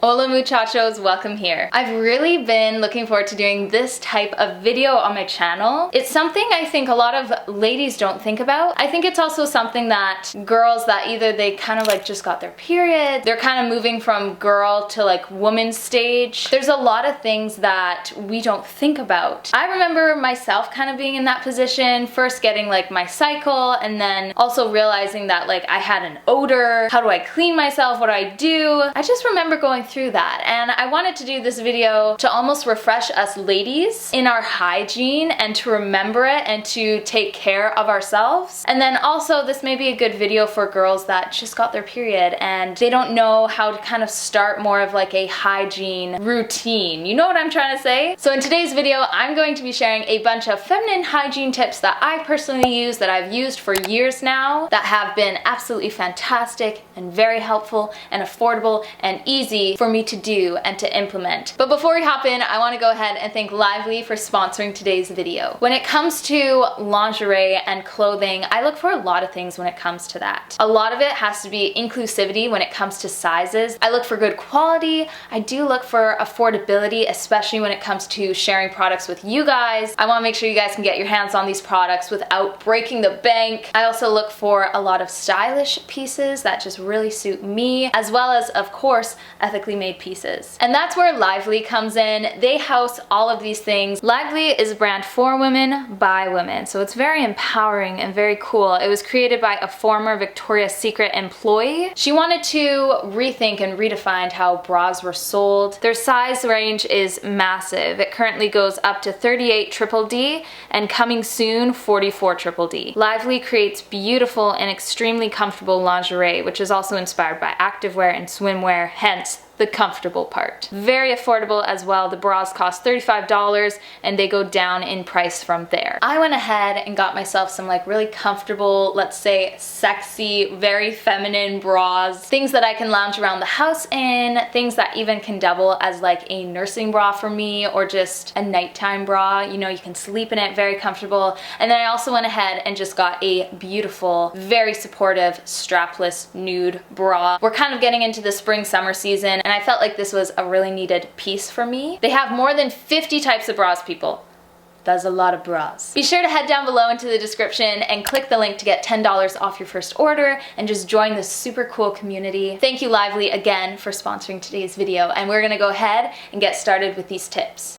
Hola muchachos, welcome here. I've really been looking forward to doing this type of video on my channel. It's something I think a lot of ladies don't think about. I think it's also something that girls that either they kind of like just got their period, they're kind of moving from girl to like woman stage. There's a lot of things that we don't think about. I remember myself kind of being in that position, first getting like my cycle and then also realizing that like I had an odor. How do I clean myself? What do I do? I just remember going through that, and I wanted to do this video to almost refresh us ladies in our hygiene and to remember it and to take care of ourselves. And then also this may be a good video for girls that just got their period and they don't know how to kind of start more of like a hygiene routine. You know what I'm trying to say? So in today's video, I'm going to be sharing a bunch of feminine hygiene tips that I personally use, that I've used for years now, that have been absolutely fantastic and very helpful and affordable and easy for me to do and to implement. But before we hop in, I want to go ahead and thank Lively for sponsoring today's video. When it comes to lingerie and clothing, I look for a lot of things when it comes to that. A lot of it has to be inclusivity when it comes to sizes. I look for good quality. I do look for affordability, especially when it comes to sharing products with you guys. I want to make sure you guys can get your hands on these products without breaking the bank. I also look for a lot of stylish pieces that just really suit me, as well as, of course, ethically made pieces. And that's where Lively comes in. They house all of these things. Lively is a brand for women, by women. So it's very empowering and very cool. It was created by a former Victoria's Secret employee. She wanted to rethink and redefine how bras were sold. Their size range is massive. It currently goes up to 38 triple D and coming soon 44 triple D. Lively creates beautiful and extremely comfortable lingerie, which is also inspired by activewear and swimwear, hence the comfortable part. Very affordable as well. The bras cost $35 and they go down in price from there. I went ahead and got myself some like really comfortable, let's say sexy, very feminine bras. Things that I can lounge around the house in, things that even can double as like a nursing bra for me or just a nighttime bra. You know, you can sleep in it, very comfortable. And then I also went ahead and just got a beautiful, very supportive, strapless nude bra. We're kind of getting into the spring summer season and I felt like this was a really needed piece for me. They have more than 50 types of bras, people. That's a lot of bras. Be sure to head down below into the description and click the link to get $10 off your first order and just join this super cool community. Thank you Lively again for sponsoring today's video, and we're gonna go ahead and get started with these tips.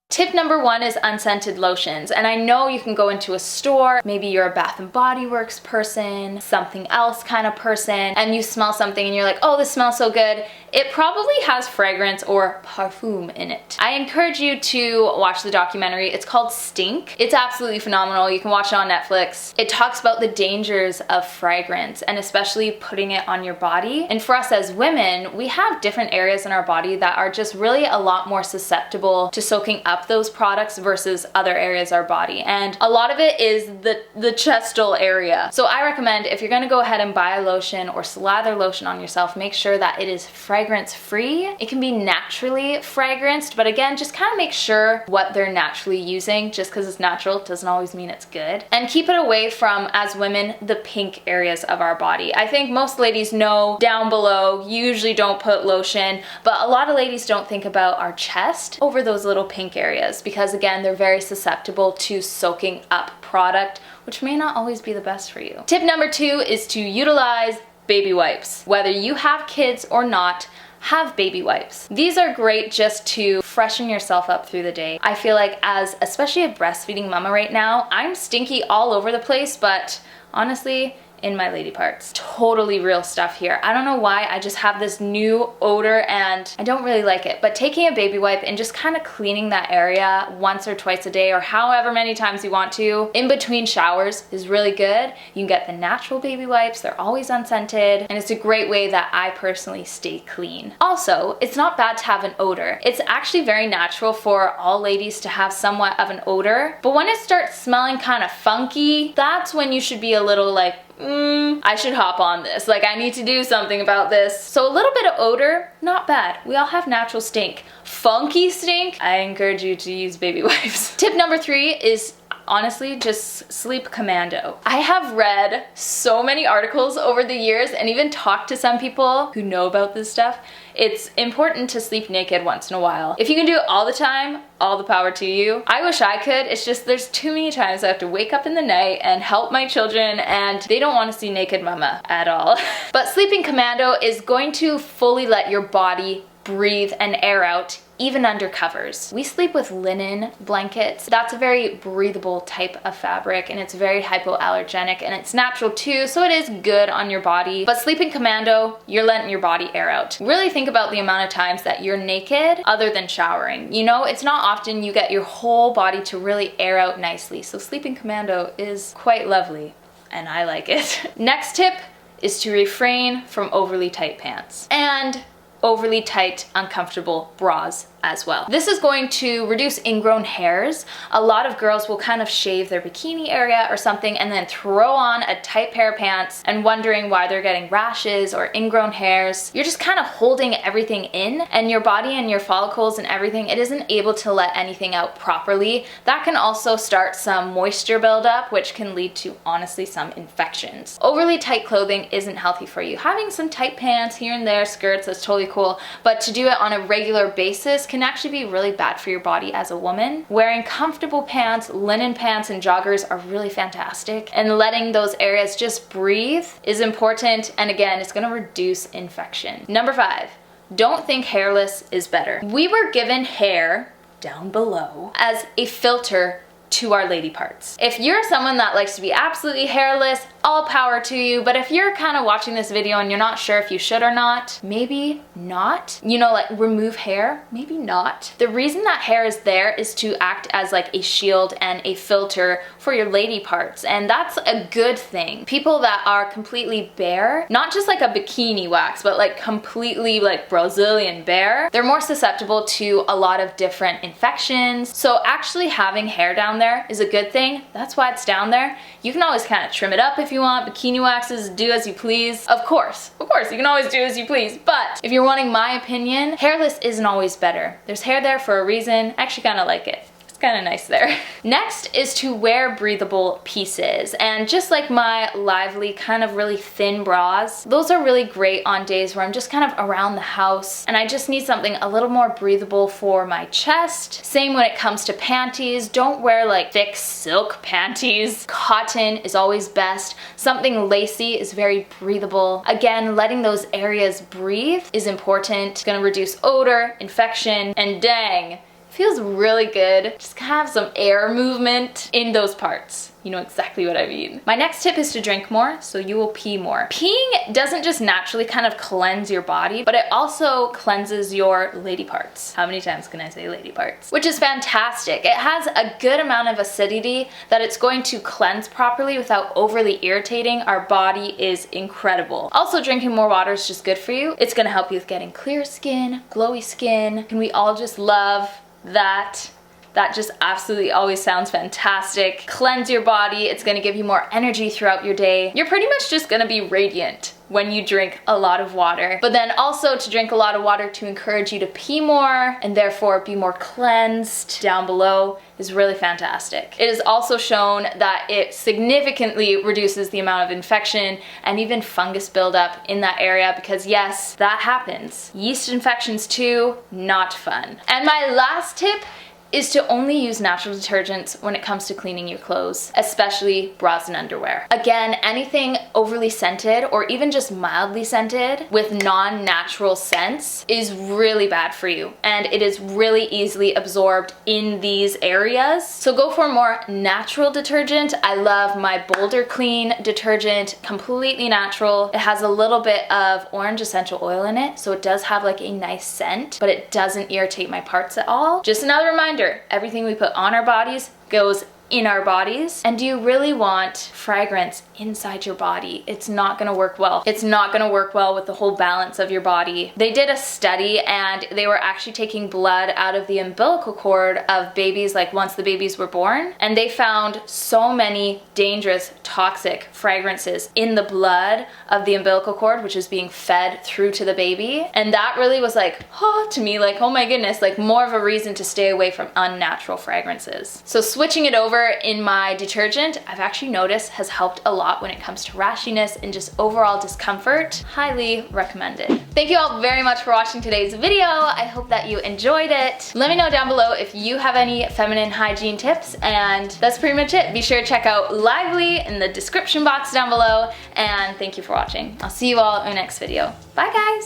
Tip number one is unscented lotions. And I know you can go into a store, maybe you're a Bath & Body Works person, something else kind of person, and you smell something and you're like, oh, this smells so good. It probably has fragrance or parfum in it. I encourage you to watch the documentary. It's called Stink. It's absolutely phenomenal. You can watch it on Netflix. It talks about the dangers of fragrance and especially putting it on your body. And for us as women, we have different areas in our body that are just really a lot more susceptible to soaking up those products versus other areas of our body. And a lot of it is the chestal area. So I recommend if you're gonna go ahead and buy a lotion or slather lotion on yourself, make sure that it is fragrance free. It can be naturally fragranced, but again, just kind of make sure what they're naturally using. Just because it's natural doesn't always mean it's good. And keep it away from, as women, the pink areas of our body. I think most ladies know down below, you usually don't put lotion, but a lot of ladies don't think about our chest over those little pink areas because again, they're very susceptible to soaking up product, which may not always be the best for you. Tip number two is to utilize baby wipes. Whether you have kids or not, have baby wipes. These are great just to freshen yourself up through the day. I feel like as especially a breastfeeding mama right now, I'm stinky all over the place, but honestly, in my lady parts. Totally real stuff here. I don't know why, I just have this new odor and I don't really like it. But taking a baby wipe and just kind of cleaning that area once or twice a day or however many times you want to in between showers is really good. You can get the natural baby wipes, they're always unscented, and it's a great way that I personally stay clean. Also, it's not bad to have an odor. It's actually very natural for all ladies to have somewhat of an odor, but when it starts smelling kind of funky, that's when you should be a little like, I should hop on this. Like, I need to do something about this. So a little bit of odor, not bad. We all have natural stink. Funky stink, I encourage you to use baby wipes. Tip number three is honestly, just sleep commando. I have read so many articles over the years and even talked to some people who know about this stuff. It's important to sleep naked once in a while. If you can do it all the time, all the power to you. I wish I could. It's just there's too many times I have to wake up in the night and help my children and they don't want to see naked mama at all. But sleeping commando is going to fully let your body breathe and air out even under covers. We sleep with linen blankets. That's a very breathable type of fabric and it's very hypoallergenic and it's natural too, so it is good on your body. But sleeping commando, you're letting your body air out. Really think about the amount of times that you're naked other than showering. You know, it's not often you get your whole body to really air out nicely, so sleeping commando is quite lovely and I like it. Next tip is to refrain from overly tight pants and overly tight, uncomfortable bras as well. This is going to reduce ingrown hairs. A lot of girls will kind of shave their bikini area or something and then throw on a tight pair of pants and wondering why they're getting rashes or ingrown hairs. You're just kind of holding everything in and your body and your follicles and everything, it isn't able to let anything out properly. That can also start some moisture buildup, which can lead to, honestly, some infections. Overly tight clothing isn't healthy for you. Having some tight pants here and there, skirts, that's totally cool, but to do it on a regular basis can actually be really bad for your body as a woman. Wearing comfortable pants, linen pants, and joggers are really fantastic, and letting those areas just breathe is important, and again, it's gonna reduce infection. Number 5, don't think hairless is better. We were given hair, down below, as a filter to our lady parts. If you're someone that likes to be absolutely hairless, all power to you, but if you're kind of watching this video and you're not sure if you should or not, maybe not. You know, like remove hair, maybe not. The reason that hair is there is to act as like a shield and a filter for your lady parts, and that's a good thing. People that are completely bare, not just like a bikini wax, but like completely like Brazilian bare, they're more susceptible to a lot of different infections. So actually having hair down there is a good thing. That's why it's down there. You can always kind of trim it up if you want. Bikini waxes, do as you please. Of course, you can always do as you please. But if you're wanting my opinion, hairless isn't always better. There's hair there for a reason. I actually kind of like it. Kind of nice there. Next is to wear breathable pieces, and just like my lively kind of really thin bras, those are really great on days where I'm just kind of around the house and I just need something a little more breathable for my chest. Same when it comes to panties. Don't wear like thick silk panties. Cotton is always best. Something lacy is very breathable. Again, letting those areas breathe is important. It's gonna reduce odor, infection, and dang, feels really good. Just have some air movement in those parts. You know exactly what I mean. My next tip is to drink more, so you will pee more. Peeing doesn't just naturally kind of cleanse your body, but it also cleanses your lady parts. How many times can I say lady parts? Which is fantastic. It has a good amount of acidity that it's going to cleanse properly without overly irritating. Our body is incredible. Also, drinking more water is just good for you. It's gonna help you with getting clear skin, glowy skin, and we all just love that. That just absolutely always sounds fantastic. Cleanse your body. It's gonna give you more energy throughout your day. You're pretty much just gonna be radiant when you drink a lot of water. But then also to drink a lot of water to encourage you to pee more and therefore be more cleansed down below is really fantastic. It is also shown that it significantly reduces the amount of infection and even fungus buildup in that area, because yes, that happens. Yeast infections too, not fun. And my last tip is to only use natural detergents when it comes to cleaning your clothes, especially bras and underwear. Again, anything overly scented or even just mildly scented with non-natural scents is really bad for you, and it is really easily absorbed in these areas. So go for a more natural detergent. I love my Boulder Clean detergent, completely natural. It has a little bit of orange essential oil in it, so it does have like a nice scent, but it doesn't irritate my parts at all. Just another reminder, everything we put on our bodies goes in our bodies. And do you really want fragrance inside your body? It's not gonna work well. It's not gonna work well with the whole balance of your body. They did a study and they were actually taking blood out of the umbilical cord of babies, like once the babies were born, and they found so many dangerous, toxic fragrances in the blood of the umbilical cord, which is being fed through to the baby. And that really was like, oh, to me, like, oh my goodness, like more of a reason to stay away from unnatural fragrances. So switching it over flavor in my detergent, I've actually noticed has helped a lot when it comes to rashiness and just overall discomfort. Highly recommended. Thank you all very much for watching today's video. I hope that you enjoyed it. Let me know down below if you have any feminine hygiene tips, and that's pretty much it. Be sure to check out Lively in the description box down below, and thank you for watching. I'll see you all in the next video. Bye guys!